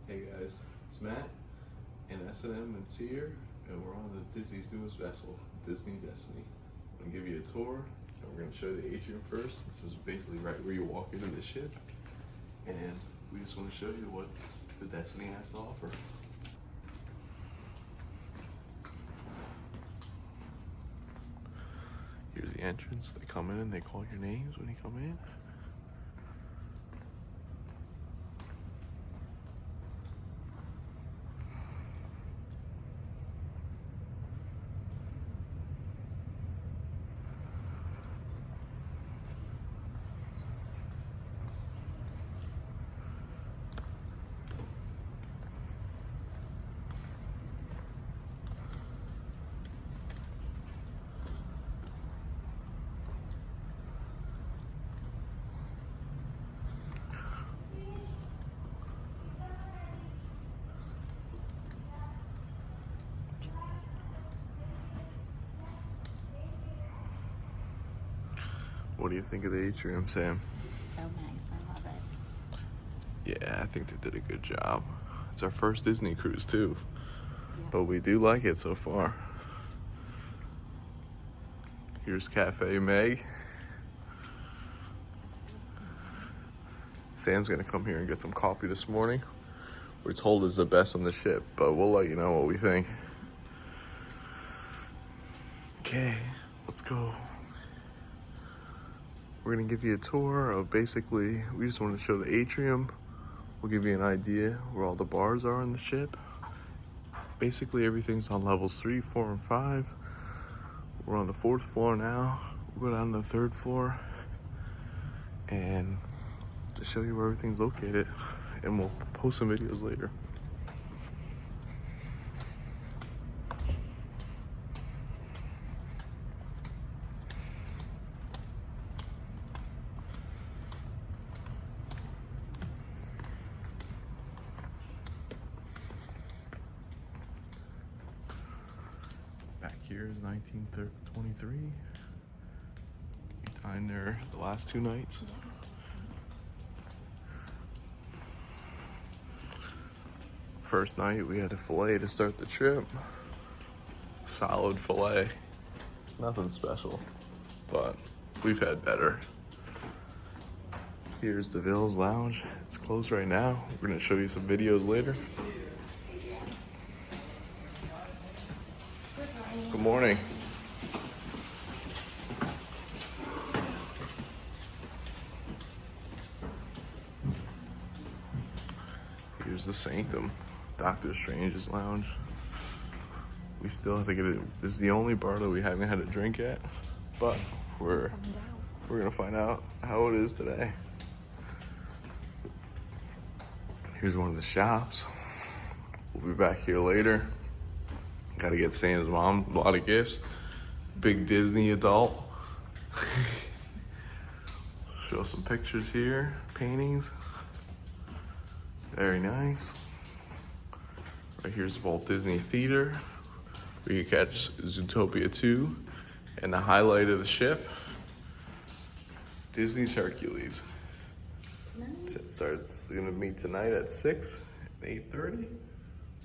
Hey guys, it's Matt and S&M and Sear, and we're on the Disney's newest vessel, Disney Destiny. I'm gonna give you a tour, and we're gonna show you the atrium first. This is basically right where you walk into the ship, and we just want to show you what the Destiny has to offer. Here's the entrance. They come in, they call your names when you come in. What do you think of the atrium, Sam? It's so nice. I love it. Yeah, I think they did a good job. It's our first Disney cruise too, Yeah. but we do like it so far. Here's Cafe Meg. Sam's gonna come here and get some coffee this morning. We're told it's the best on the ship, but we'll let you know what we think. Okay, let's go. We're gonna give you a tour of basically, we just want to show the atrium. We'll give you an idea where all the bars are on the ship. Basically everything's on levels 3, 4, and 5. We're on the 4th floor now. We'll go down to the 3rd floor and just show you where everything's located, and we'll post some videos later. Back here is 1923. We dined there the last 2 nights. First night we had a filet to start the trip. Solid filet. Nothing special, but we've had better. Here's the Ville's Lounge. It's closed right now. We're gonna show you some videos later. Good morning. Here's the Sanctum, Doctor Strange's lounge. We still have to get it. This is the only bar that we haven't had a drink at, but we're gonna find out how it is today. Here's one of the shops. We'll be back here later. Gotta get Sam's mom a lot of gifts. Big Disney adult. Show some pictures here, paintings. Very nice. Right here's the Walt Disney Theater, where you catch Zootopia 2, and the highlight of the ship, Disney's Hercules. It's gonna meet tonight at 6 and 8:30.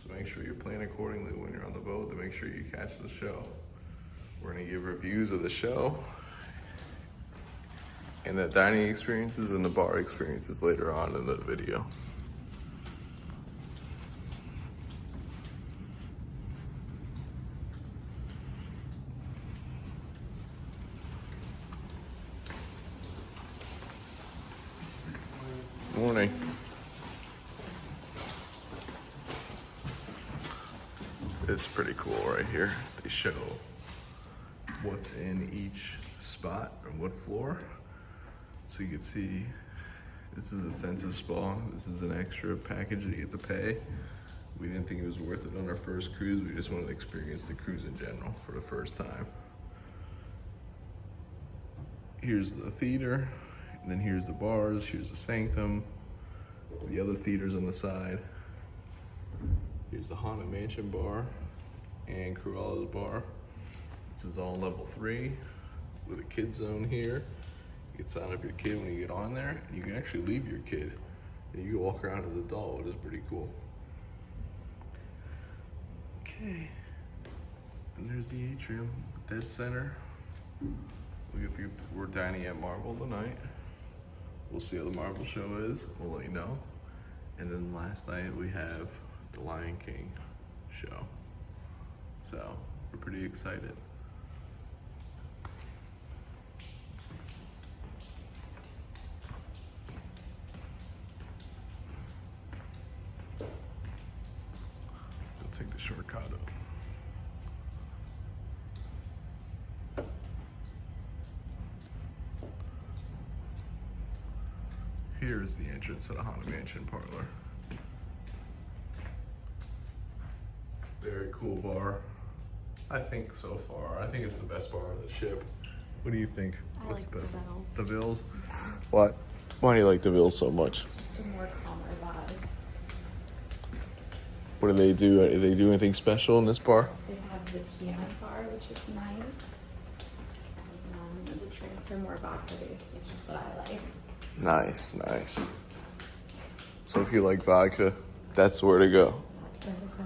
So make sure you plan accordingly when you're on the boat to make sure you catch the show. We're gonna give reviews of the show and the dining experiences and the bar experiences later on in the video. Morning. It's pretty cool right here. They show what's in each spot and what floor. So you can see this is a Senses Spa. This is an extra package that you get to pay. We didn't think it was worth it on our first cruise. We just wanted to experience the cruise in general for the first time. Here's the theater, and then here's the bars, here's the Sanctum, the other theaters on the side. Here's the Haunted Mansion bar and Cruella's bar. This is all level 3 with a kid zone here. You can sign up your kid when you get on there, and you can actually leave your kid And you can walk around as a doll, which is pretty cool. Okay. And there's the atrium, dead center. We're dining at Marvel tonight. We'll see how the Marvel show is. We'll let you know. And then last night we have the Lion King show. So we're pretty excited. We'll take the shortcut up. Here's the entrance to the Haunted Mansion parlor. Very cool bar. I think so far. I think it's the best bar on the ship. What do you think? I like DeVille's. DeVille's? Yeah. What? Why do you like DeVille's so much? It's just a more calmer vibe. What do they do? Do they do anything special in this bar? They have the piano bar, which is nice. And the drinks are more vodka based, which is what I like. Nice, nice. So if you like vodka, that's where to go. That's where to go.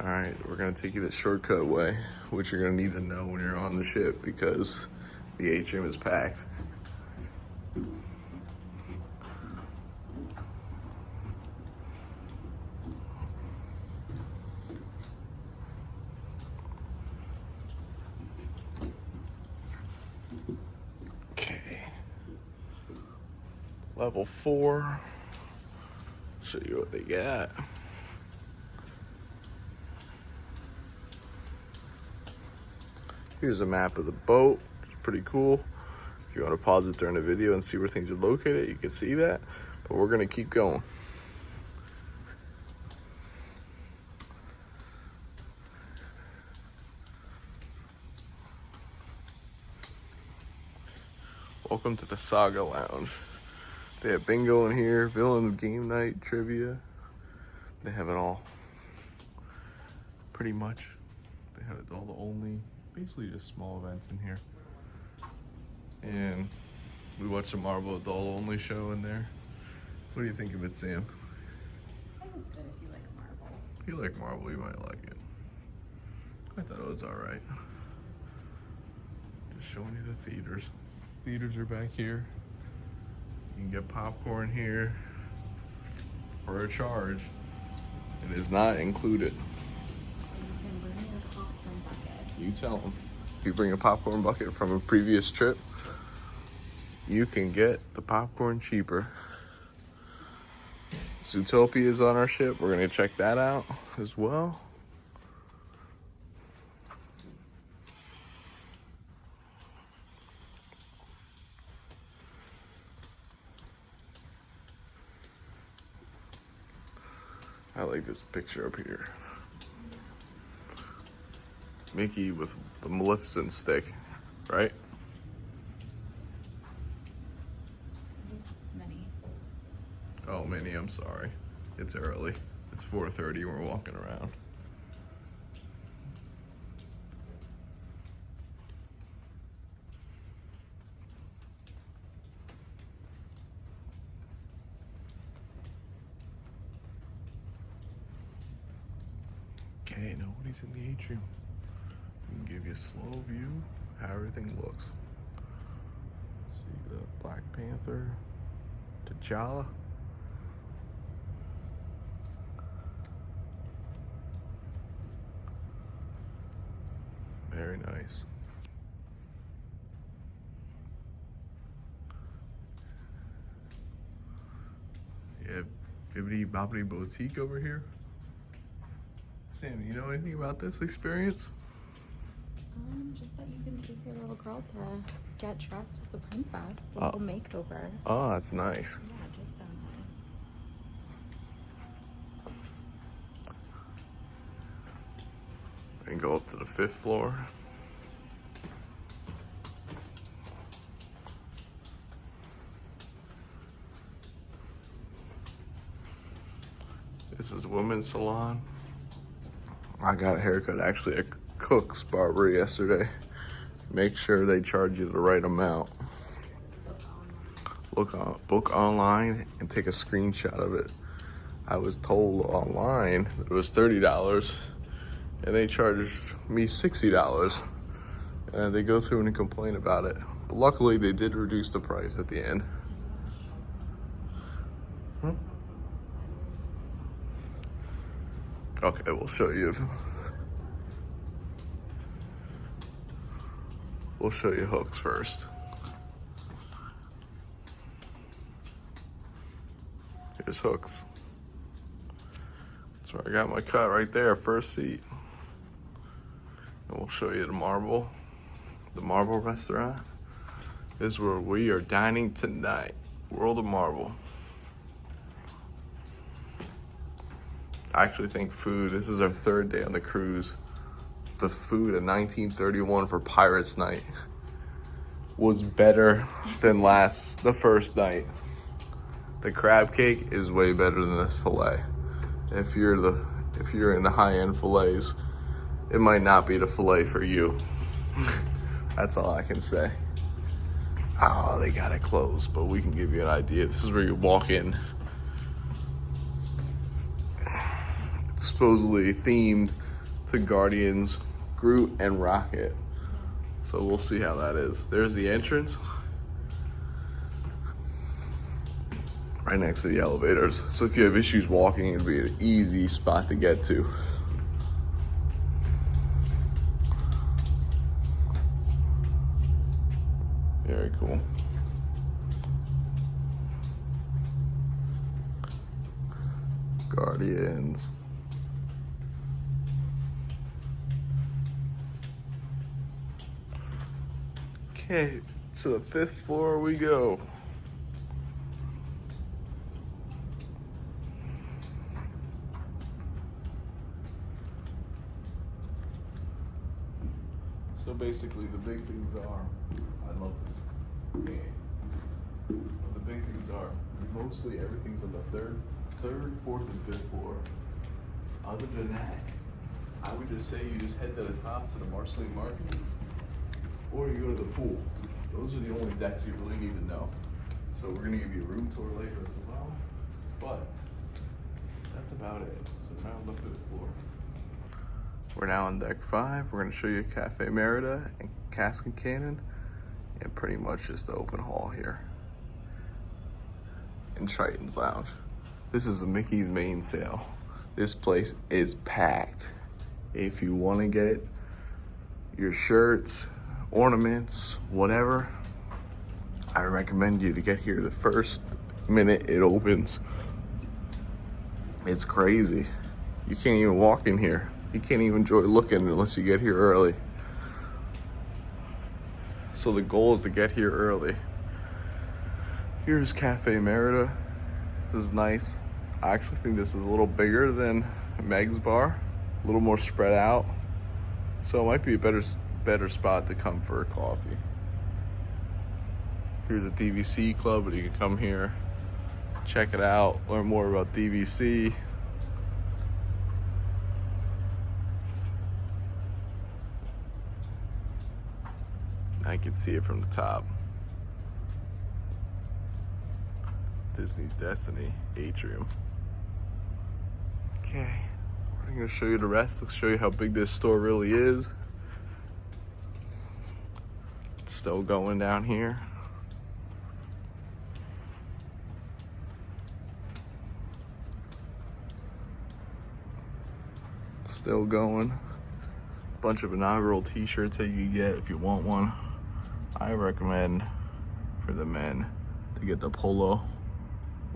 All right, we're gonna take you the shortcut way, which you're gonna need to know when you're on the ship because the atrium is packed. Okay. Level 4. Show you what they got. Here's a map of the boat. It's pretty cool. If you want to pause it during the video and see where things are located, you can see that. But we're gonna keep going. Welcome to the Saga Lounge. They have bingo in here, villains, game night, trivia. They have it all. Pretty much. They have all the only, basically just small events in here. And we watched a Marvel adult only show in there. What do you think of it, Sam? It was good if you like Marvel. If you like Marvel, you might like it. I thought it was alright. Just showing you the theaters. Theaters are back here. You can get popcorn here for a charge. It is not included. You can bring your popcorn bucket. You tell them. If you bring a popcorn bucket from a previous trip, you can get the popcorn cheaper. Zootopia is on our ship. We're gonna check that out as well. I like this picture up here. Mickey with the Maleficent stick, right? It's Minnie. Oh, Minnie, I'm sorry. It's early. It's 4:30 and we're walking around. Okay, nobody's in the atrium. We can give you a slow view of how everything looks. See the Black Panther, T'Challa. Very nice. Yeah, Bibbidi Bobbidi Boutique over here. Sam, you know anything about this experience? Just that you can take your little girl to get dressed as a princess. A little makeover. Oh, that's nice. Yeah, just so nice. And go up to the 5th floor. This is women's salon. I got a haircut actually at Cook's Barber yesterday. Make sure they charge you the right amount. book online and take a screenshot of it. I was told online it was $30 and they charged me $60. And they go through and complain about it. But luckily they did reduce the price at the end. Okay, we'll show you. We'll show you hooks first. Here's hooks. So I got my cut right there, first seat. And we'll show you the Marble restaurant. This is where we are dining tonight. World of Marble. I actually think food, this is our third day on the cruise. The food in 1931 for Pirates Night was better than the first night. The crab cake is way better than this fillet. If you're in the high-end fillets, it might not be the fillet for you. That's all I can say. Oh, they got it closed, but we can give you an idea. This is where you walk in. It's supposedly themed to Guardians, Groot, and Rocket. So we'll see how that is. There's the entrance. Right next to the elevators. So if you have issues walking, it'd be an easy spot to get to. Very cool. Guardians. Okay, to the 5th floor we go. So basically the big things are, I love this game. The big things are, mostly everything's on the third, 4th, and 5th floor. Other than that, I would just say you just head to the top to the Marceline Market, or you go to the pool. Those are the only decks you really need to know. So we're gonna give you a room tour later as well, but that's about it. So now look at the floor. We're now on deck 5. We're gonna show you Cafe Merida and Cask and Cannon, and pretty much just the open hall here. In Triton's Lounge. This is a Mickey's main sale. This place is packed. If you wanna get your shirts, ornaments, whatever, I recommend you to get here the first minute it opens. It's crazy. You can't even walk in here. You can't even enjoy looking unless you get here early. So the goal is to get here early. Here's Cafe Merida. This is nice. I actually think this is a little bigger than Meg's bar, a little more spread out. So it might be a better spot to come for a coffee. Here's a DVC club, but you can come here, check it out, learn more about DVC. I can see it from the top. Disney's Destiny Atrium. Okay, we're gonna show you the rest. Let's show you how big this store really is. It's still going down here. Still going. Bunch of inaugural t-shirts that you can get if you want one. I recommend for the men to get the polo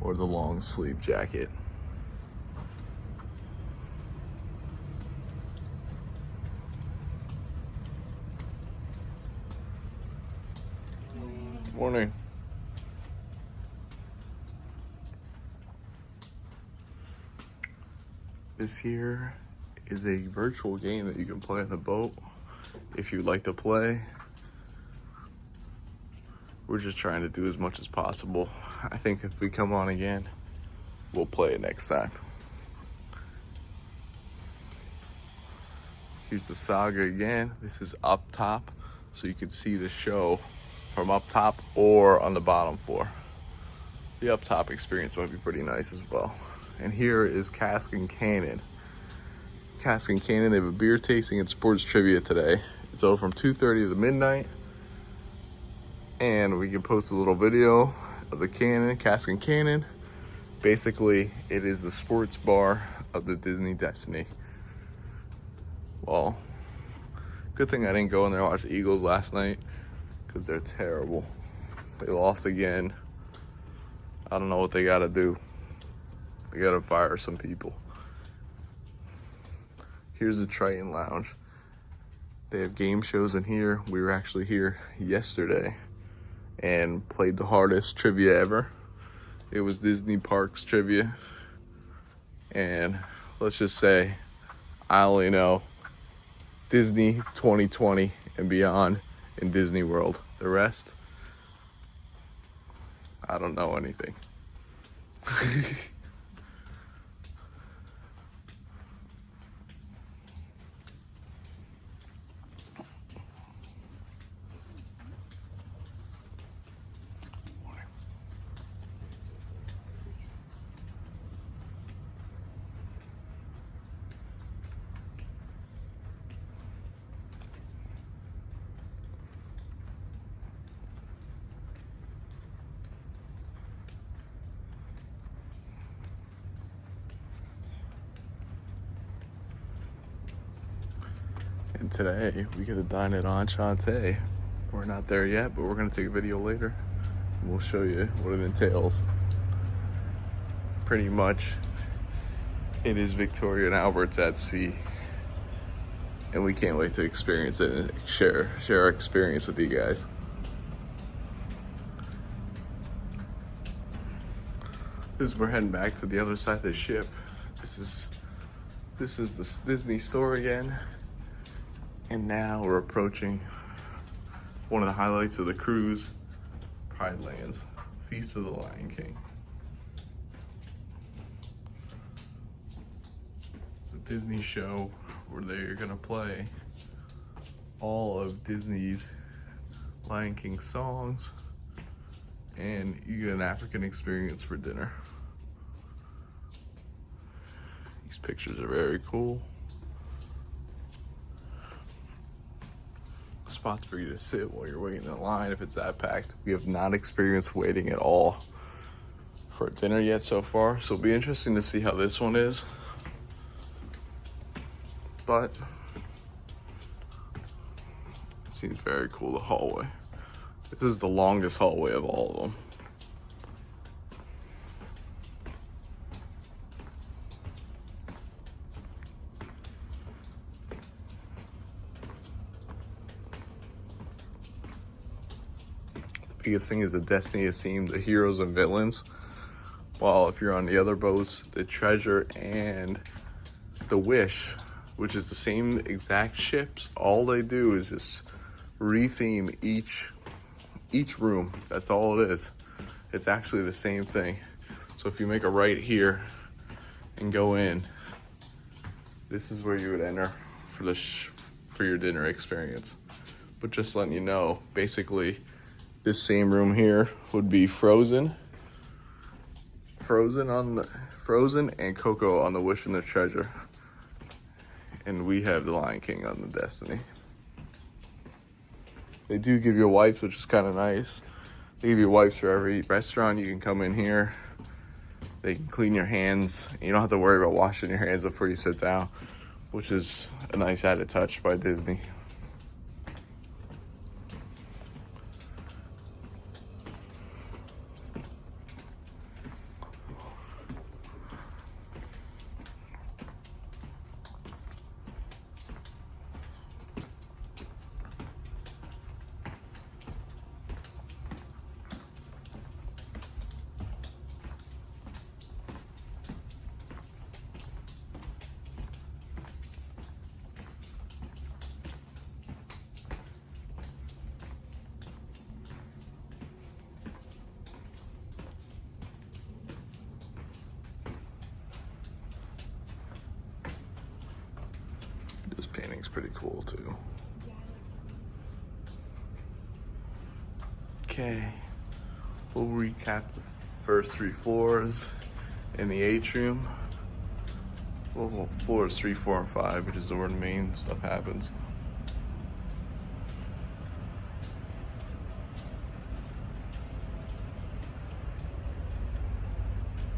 or the long sleeve jacket. Morning. This here is a virtual game that you can play on the boat if you'd like to play. We're just trying to do as much as possible. I think if we come on again, we'll play it next time. Here's the Saga again. This is up top, so you can see the show from up top or on the bottom floor. The up top experience might be pretty nice as well. And here is Cask and Cannon. Cask and Cannon, they have a beer tasting and sports trivia today. It's over from 2:30 to midnight. And we can post a little video of the Cannon, Cask and Cannon. Basically, it is the sports bar of the Disney Destiny. Well, good thing I didn't go in there and watch the Eagles last night because they're terrible. They lost again. I don't know what they got to do. They got to fire some people. Here's the Triton Lounge. They have game shows in here. We were actually here yesterday and played the hardest trivia ever. It was Disney Parks trivia. And let's just say I only know Disney 2020 and beyond in Disney World. The rest, I don't know anything. And today we get to dine at Enchante. We're not there yet, but we're gonna take a video later. And we'll show you what it entails. Pretty much, it is Victoria and Albert's at sea. And we can't wait to experience it and share our experience with you guys. We're heading back to the other side of the ship. This is the Disney store again. And now we're approaching one of the highlights of the cruise, Pride Lands, Feast of the Lion King. It's a Disney show where they're gonna play all of Disney's Lion King songs, and you get an African experience for dinner. These pictures are very cool. Spots for you to sit while you're waiting in line if it's that packed. We have not experienced waiting at all for dinner yet so far, so it'll be interesting to see how this one is. But it seems very cool, the hallway. This is the longest hallway of all of them. Biggest thing is the Destiny is themed, the heroes and villains. While if you're on the other boats, the Treasure and the Wish, which is the same exact ships, all they do is just retheme each room. That's all it is. It's actually the same thing. So if you make a right here and go in, this is where you would enter for your dinner experience. But just letting you know, basically, this same room here would be Frozen and Coco on the Wish and the Treasure. And we have the Lion King on the Destiny. They do give you wipes, which is kind of nice. They give you wipes for every restaurant. You can come in here. They can clean your hands. You don't have to worry about washing your hands before you sit down, which is a nice added touch by Disney. This painting's pretty cool too. Okay, we'll recap the First 3 floors in the atrium. Well, floors 3, 4, and 5, which is where the main stuff happens.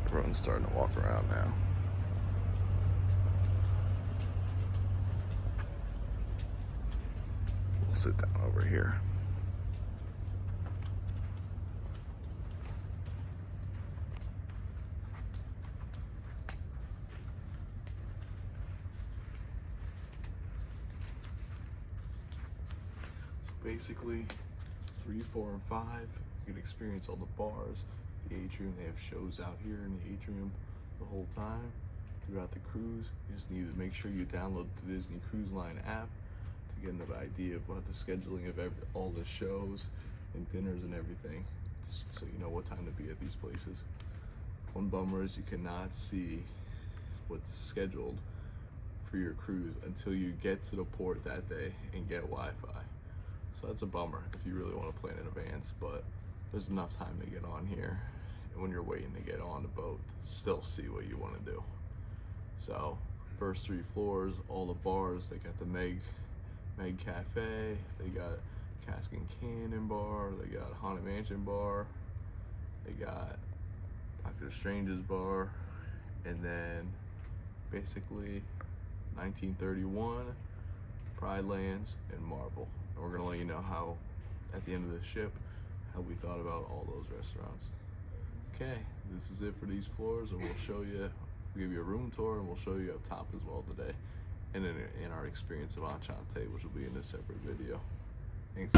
Everyone's starting to walk around now. We'll sit down over here. So basically, 3, 4, and 5, you can experience all the bars. The atrium, they have shows out here in the atrium the whole time throughout the cruise. You just need to make sure you download the Disney Cruise Line app to get an idea of what the scheduling of all the shows and dinners and everything, so you know what time to be at these places. One bummer is you cannot see what's scheduled for your cruise until you get to the port that day and get Wi-Fi. So that's a bummer if you really want to plan in advance, but there's enough time to get on here and when you're waiting to get on the boat to still see what you want to do. So first 3 floors, all the bars, they got the Meg Cafe, they got Cask and Cannon Bar, they got Haunted Mansion Bar, they got Doctor Strange's Bar, and then basically 1931, Pride Lands, and Marvel. And we're gonna let you know how, at the end of the ship, how we thought about all those restaurants. Okay, this is it for these floors, and we'll give you a room tour, and we'll show you up top as well today, and in our experience of Enchante, which will be in a separate video. Thanks.